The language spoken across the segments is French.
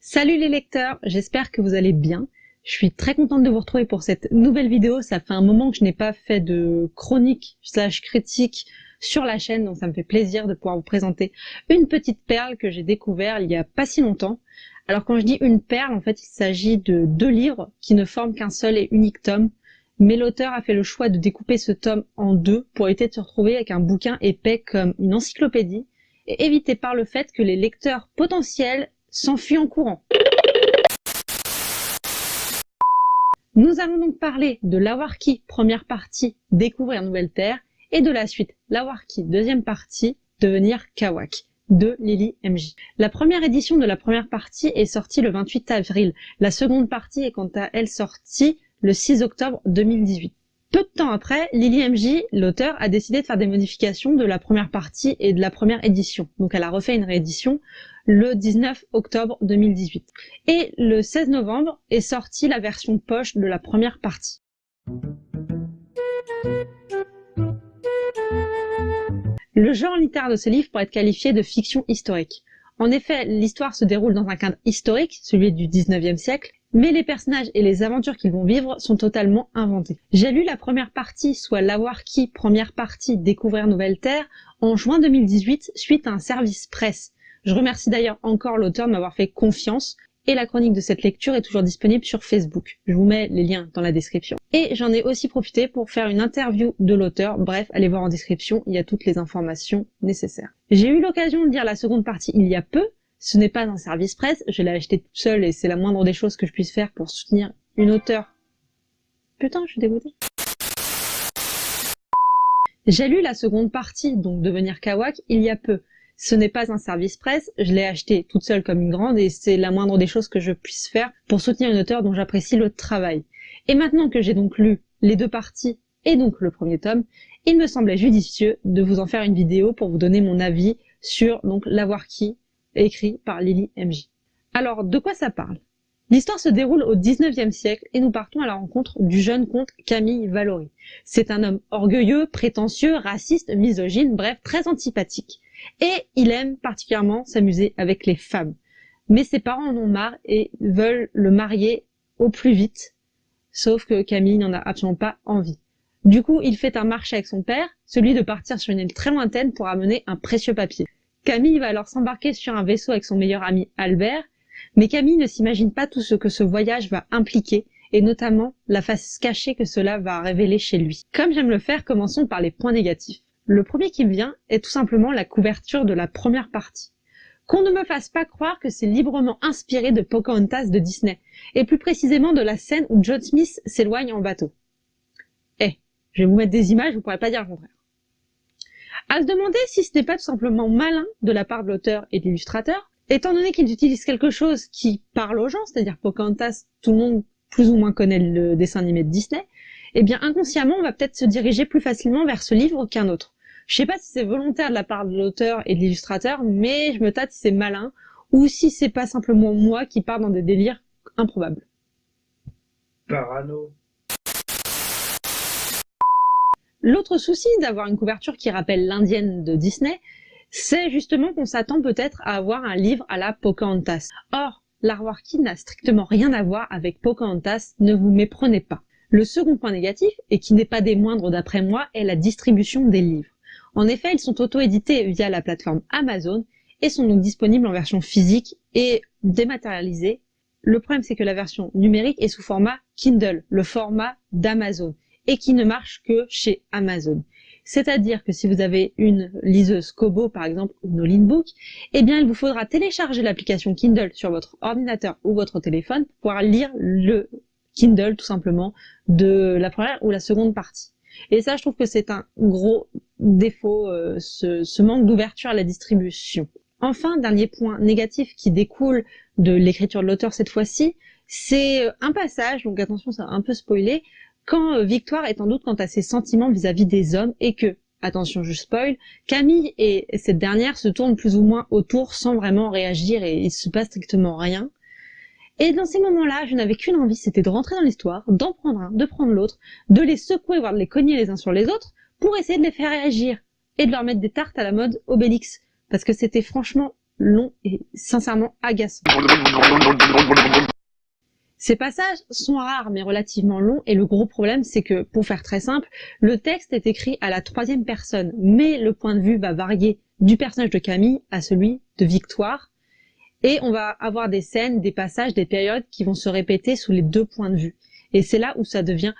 Salut les lecteurs, j'espère que vous allez bien. Je suis très contente de vous retrouver pour cette nouvelle vidéo. Ça fait un moment que je n'ai pas fait de chronique / critique sur la chaîne, donc ça me fait plaisir de pouvoir vous présenter une petite perle que j'ai découvert il y a pas si longtemps. Alors quand je dis une perle, en fait il s'agit de 2 livres qui ne forment qu'un seul et unique tome, mais l'auteur a fait le choix de découper ce tome en 2 pour éviter de se retrouver avec un bouquin épais comme une encyclopédie et éviter par le fait que les lecteurs potentiels s'enfuient en courant. Nous allons donc parler de Lawarki, première partie, Découvrir Nouvelle Terre, et de la suite, Lawarki, deuxième partie, Devenir Kawak, de Lily MJ. La première édition de la première partie est sortie le 28 avril. La seconde partie est quant à elle sortie le 6 octobre 2018. Peu de temps après, Lily MJ, l'auteur, a décidé de faire des modifications de la première partie et de la première édition. Donc elle a refait une réédition le 19 octobre 2018. Et le 16 novembre est sortie la version poche de la première partie. Le genre littéraire de ce livre pourrait être qualifié de fiction historique. En effet, l'histoire se déroule dans un cadre historique, celui du 19e siècle, mais les personnages et les aventures qu'ils vont vivre sont totalement inventés. J'ai lu la première partie, soit Lawarki, première partie, Découvrir Nouvelle Terre, en juin 2018, suite à un service presse. Je remercie d'ailleurs encore l'auteur de m'avoir fait confiance, et la chronique de cette lecture est toujours disponible sur Facebook. Je vous mets les liens dans la description. Et j'en ai aussi profité pour faire une interview de l'auteur. Bref, allez voir en description, il y a toutes les informations nécessaires. J'ai eu l'occasion de lire la seconde partie il y a peu. Ce n'est pas un service presse, je l'ai acheté toute seule et c'est la moindre des choses que je puisse faire pour soutenir une auteure. Putain, je suis dégoûtée. J'ai lu la seconde partie, donc Devenir Kawak, il y a peu. Ce n'est pas un service presse, je l'ai acheté toute seule comme une grande et c'est la moindre des choses que je puisse faire pour soutenir une auteure dont j'apprécie le travail. Et maintenant que j'ai donc lu les 2 parties et donc le premier tome, il me semblait judicieux de vous en faire une vidéo pour vous donner mon avis sur donc Lawarki, écrit par Lily MJ. Alors, de quoi ça parle? L'histoire se déroule au 19e siècle et nous partons à la rencontre du jeune comte Camille Valory. C'est un homme orgueilleux, prétentieux, raciste, misogyne, bref, très antipathique. Et il aime particulièrement s'amuser avec les femmes. Mais ses parents en ont marre et veulent le marier au plus vite. Sauf que Camille n'en a absolument pas envie. Du coup, il fait un marché avec son père, celui de partir sur une île très lointaine pour amener un précieux papier. Camille va alors s'embarquer sur un vaisseau avec son meilleur ami Albert, mais Camille ne s'imagine pas tout ce que ce voyage va impliquer, et notamment la face cachée que cela va révéler chez lui. Comme j'aime le faire, commençons par les points négatifs. Le premier qui me vient est tout simplement la couverture de la première partie. Qu'on ne me fasse pas croire que c'est librement inspiré de Pocahontas de Disney, et plus précisément de la scène où John Smith s'éloigne en bateau. Je vais vous mettre des images, vous pourrez pas dire le contraire. À se demander si ce n'est pas tout simplement malin de la part de l'auteur et de l'illustrateur, étant donné qu'ils utilisent quelque chose qui parle aux gens, c'est-à-dire Pocahontas, tout le monde plus ou moins connaît le dessin animé de Disney, eh bien inconsciemment on va peut-être se diriger plus facilement vers ce livre qu'un autre. Je sais pas si c'est volontaire de la part de l'auteur et de l'illustrateur, mais je me tâte si c'est malin, ou si c'est pas simplement moi qui pars dans des délires improbables. Parano. L'autre souci d'avoir une couverture qui rappelle l'Indienne de Disney, c'est justement qu'on s'attend peut-être à avoir un livre à la Pocahontas. Or, Lawarki n'a strictement rien à voir avec Pocahontas, ne vous méprenez pas. Le second point négatif, et qui n'est pas des moindres d'après moi, est la distribution des livres. En effet, ils sont auto-édités via la plateforme Amazon et sont donc disponibles en version physique et dématérialisée. Le problème, c'est que la version numérique est sous format Kindle, le format d'Amazon, et qui ne marche que chez Amazon. C'est-à-dire que si vous avez une liseuse Kobo, par exemple, ou Nolin Book, eh bien, il vous faudra télécharger l'application Kindle sur votre ordinateur ou votre téléphone pour pouvoir lire le Kindle, tout simplement, de la première ou la seconde partie. Et ça, je trouve que c'est un gros défaut, ce manque d'ouverture à la distribution. Enfin, dernier point négatif qui découle de l'écriture de l'auteur cette fois-ci, c'est un passage, donc attention, ça va un peu spoiler, quand Victoire est en doute quant à ses sentiments vis-à-vis des hommes et que, attention je spoil, Camille et cette dernière se tournent plus ou moins autour sans vraiment réagir et il se passe strictement rien. Et dans ces moments-là, je n'avais qu'une envie, c'était de rentrer dans l'histoire, d'en prendre un, de prendre l'autre, de les secouer, voire de les cogner les uns sur les autres, pour essayer de les faire réagir, et de leur mettre des tartes à la mode Obélix, parce que c'était franchement long et sincèrement agaçant. Ces passages sont rares mais relativement longs et le gros problème c'est que, pour faire très simple, le texte est écrit à la troisième personne, mais le point de vue va varier du personnage de Camille à celui de Victoire et on va avoir des scènes, des passages, des périodes qui vont se répéter sous les deux points de vue. Et c'est là où ça devient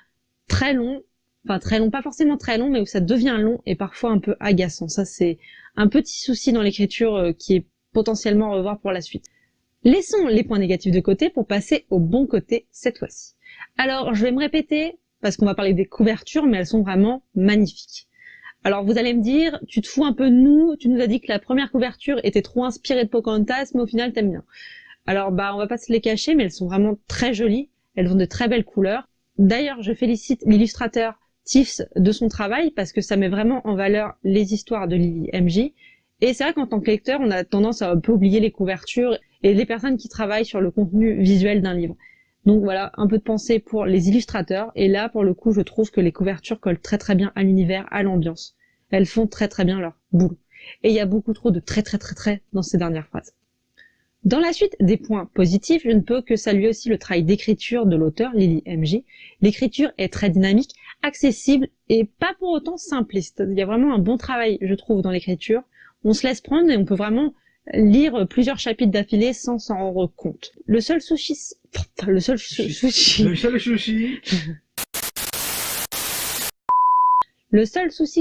très long, enfin très long, pas forcément très long, mais où ça devient long et parfois un peu agaçant. Ça c'est un petit souci dans l'écriture qui est potentiellement à revoir pour la suite. Laissons les points négatifs de côté pour passer au bon côté cette fois-ci. Alors, je vais me répéter, parce qu'on va parler des couvertures, mais elles sont vraiment magnifiques. Alors, vous allez me dire, tu te fous un peu de nous, tu nous as dit que la première couverture était trop inspirée de Pocahontas, mais au final, t'aimes bien. Alors, on va pas se les cacher, mais elles sont vraiment très jolies, elles ont de très belles couleurs. D'ailleurs, je félicite l'illustrateur Tiffs de son travail, parce que ça met vraiment en valeur les histoires de Lily MJ. Et c'est vrai qu'en tant que lecteur, on a tendance à un peu oublier les couvertures et les personnes qui travaillent sur le contenu visuel d'un livre. Donc voilà, un peu de pensée pour les illustrateurs. Et là, pour le coup, je trouve que les couvertures collent très très bien à l'univers, à l'ambiance. Elles font très très bien leur boulot. Et il y a beaucoup trop de très dans ces dernières phrases. Dans la suite des points positifs, je ne peux que saluer aussi le travail d'écriture de l'auteur, Lily MJ. L'écriture est très dynamique, accessible et pas pour autant simpliste. Il y a vraiment un bon travail, je trouve, dans l'écriture. On se laisse prendre et on peut vraiment lire plusieurs chapitres d'affilée sans s'en rendre compte. Le seul souci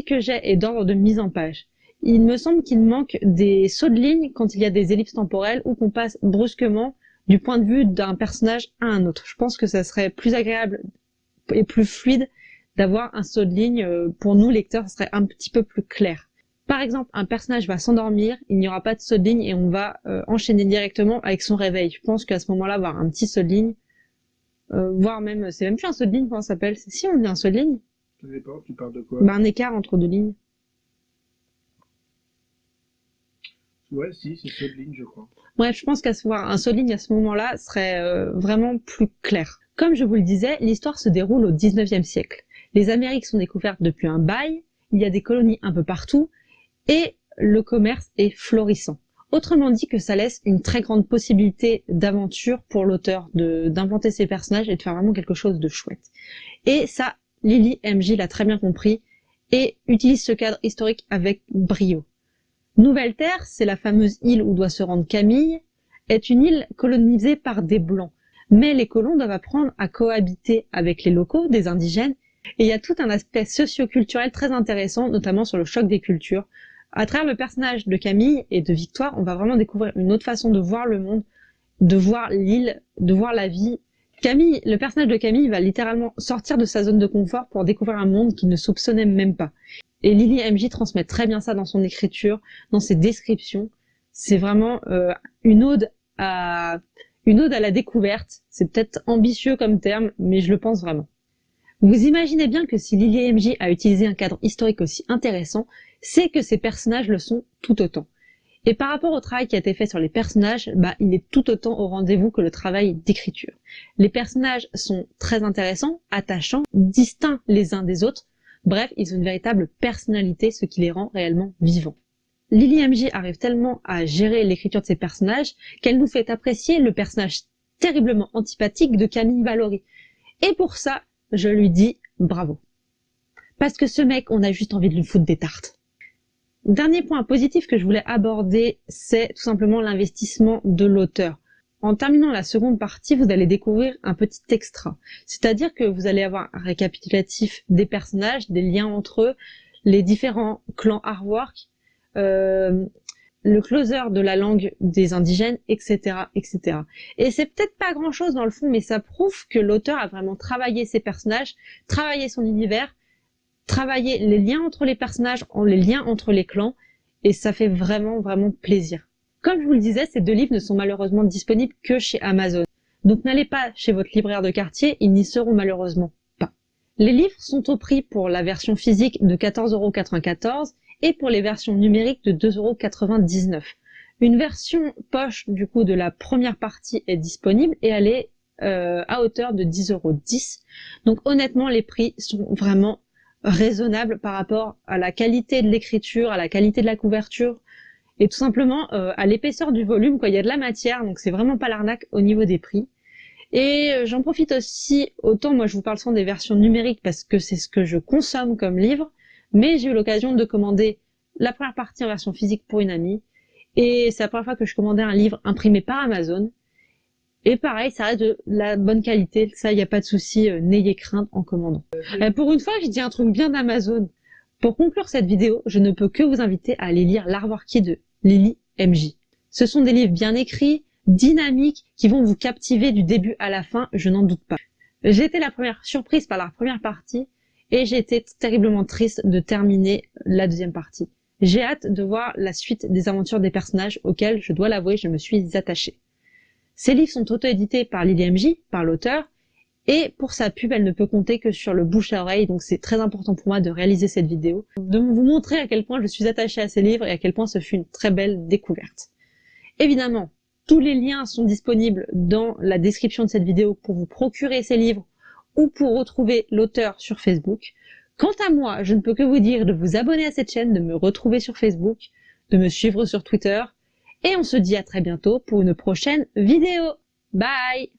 que j'ai est d'ordre de mise en page. Il me semble qu'il manque des sauts de ligne quand il y a des ellipses temporelles ou qu'on passe brusquement du point de vue d'un personnage à un autre. Je pense que ça serait plus agréable et plus fluide d'avoir un saut de ligne. Pour nous, lecteurs, ça serait un petit peu plus clair. Par exemple, un personnage va s'endormir, il n'y aura pas de saut de ligne et on va enchaîner directement avec son réveil. Je pense qu'à ce moment-là, avoir un petit saut de ligne, voire même, c'est même plus un saut de ligne, comment ça s'appelle? Si on dit un saut de ligne. Ça dépend, tu parles de quoi? Un écart entre deux lignes. Ouais, si, c'est saut de ligne, je crois. Bref, je pense qu'avoir un saut de ligne à ce moment-là serait vraiment plus clair. Comme je vous le disais, l'histoire se déroule au 19e siècle. Les Amériques sont découvertes depuis un bail, il y a des colonies un peu partout, et le commerce est florissant. Autrement dit que ça laisse une très grande possibilité d'aventure pour l'auteur d'inventer ses personnages et de faire vraiment quelque chose de chouette. Et ça, Lily MJ l'a très bien compris et utilise ce cadre historique avec brio. Nouvelle-Terre, c'est la fameuse île où doit se rendre Camille, est une île colonisée par des Blancs. Mais les colons doivent apprendre à cohabiter avec les locaux, des indigènes, et il y a tout un aspect socio-culturel très intéressant, notamment sur le choc des cultures. À travers le personnage de Camille et de Victoire, on va vraiment découvrir une autre façon de voir le monde, de voir l'île, de voir la vie. Camille, le personnage de Camille va littéralement sortir de sa zone de confort pour découvrir un monde qu'il ne soupçonnait même pas. Et Lily MJ transmet très bien ça dans son écriture, dans ses descriptions. C'est vraiment une ode à la découverte. C'est peut-être ambitieux comme terme, mais je le pense vraiment. Vous imaginez bien que si Lily MJ a utilisé un cadre historique aussi intéressant, c'est que ses personnages le sont tout autant. Et par rapport au travail qui a été fait sur les personnages, il est tout autant au rendez-vous que le travail d'écriture. Les personnages sont très intéressants, attachants, distincts les uns des autres. Bref, ils ont une véritable personnalité, ce qui les rend réellement vivants. Lily MJ arrive tellement à gérer l'écriture de ses personnages qu'elle nous fait apprécier le personnage terriblement antipathique de Camille Valory. Et pour ça, je lui dis bravo. Parce que ce mec, on a juste envie de lui foutre des tartes. Dernier point positif que je voulais aborder, c'est tout simplement l'investissement de l'auteur. En terminant la seconde partie, vous allez découvrir un petit extra. C'est-à-dire que vous allez avoir un récapitulatif des personnages, des liens entre eux, les différents clans artwork, le closer de la langue des indigènes, etc., etc. Et c'est peut-être pas grand-chose dans le fond, mais ça prouve que l'auteur a vraiment travaillé ses personnages, travaillé son univers, travaillé les liens entre les personnages, les liens entre les clans, et ça fait vraiment, vraiment plaisir. Comme je vous le disais, ces deux livres ne sont malheureusement disponibles que chez Amazon. Donc n'allez pas chez votre libraire de quartier, ils n'y seront malheureusement pas. Les livres sont au prix pour la version physique de 14,94 € et pour les versions numériques de 2,99 €. Une version poche du coup de la première partie est disponible et elle est à hauteur de 10,10 €. Donc honnêtement, les prix sont vraiment raisonnables par rapport à la qualité de l'écriture, à la qualité de la couverture et tout simplement à l'épaisseur du volume, quoi. Il y a de la matière, donc c'est vraiment pas l'arnaque au niveau des prix. Et j'en profite aussi, autant moi je vous parle souvent des versions numériques parce que c'est ce que je consomme comme livre, mais j'ai eu l'occasion de commander la première partie en version physique pour une amie, et c'est la première fois que je commandais un livre imprimé par Amazon. Et pareil, ça reste de la bonne qualité, ça y a pas de souci, n'ayez crainte en commandant. Pour une fois, je dis un truc bien d'Amazon. Pour conclure cette vidéo, je ne peux que vous inviter à aller lire L'Armoire qui de Lily MJ. Ce sont des livres bien écrits, dynamiques, qui vont vous captiver du début à la fin, je n'en doute pas. J'ai été la première surprise par la première partie, et j'ai été terriblement triste de terminer la deuxième partie. J'ai hâte de voir la suite des aventures des personnages auxquels, je dois l'avouer, je me suis attachée. Ces livres sont auto-édités par Lily MJ, par l'auteur, et pour sa pub, elle ne peut compter que sur le bouche à oreille, donc c'est très important pour moi de réaliser cette vidéo, de vous montrer à quel point je suis attachée à ces livres et à quel point ce fut une très belle découverte. Évidemment, tous les liens sont disponibles dans la description de cette vidéo pour vous procurer ces livres ou pour retrouver l'auteur sur Facebook. Quant à moi, je ne peux que vous dire de vous abonner à cette chaîne, de me retrouver sur Facebook, de me suivre sur Twitter, et on se dit à très bientôt pour une prochaine vidéo. Bye!